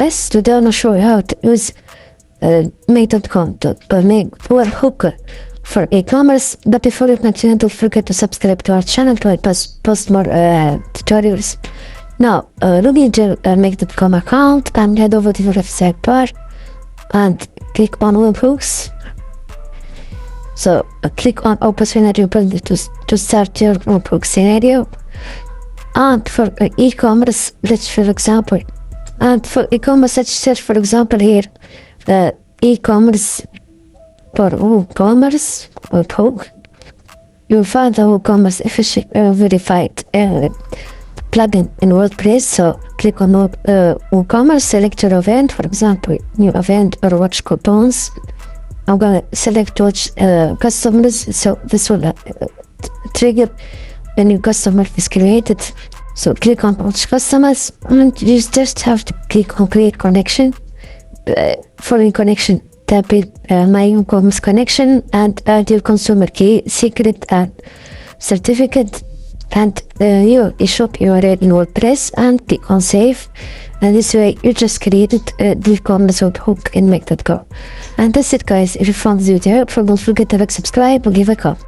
Best today I'm gonna show you how to use make.com make webhook for e-commerce. But before you continue, don't forget to subscribe to our channel to post more tutorials. Now log into make.com account and head over to the website bar and click on webhooks. So click on open scenario to start your webhook scenario. And for e-commerce, let's for example, and for e-commerce, let's search for example here, e-commerce for WooCommerce webhook. You'll find the WooCommerce efficient verified plugin in WordPress. So click on WooCommerce, select your event, for example, new event or watch coupons. I'm gonna select watch customers, so this will trigger a new customer is created. So click on watch customers and you just have to click on create connection. Following connection, tap in my WooCommerce connection and add your consumer key, secret and certificate and your eShop URL in WordPress and click on save. And this way you just created the WooCommerce webhook in make.com. And that's it guys. If you found this video helpful, don't forget to like, subscribe and give a comment.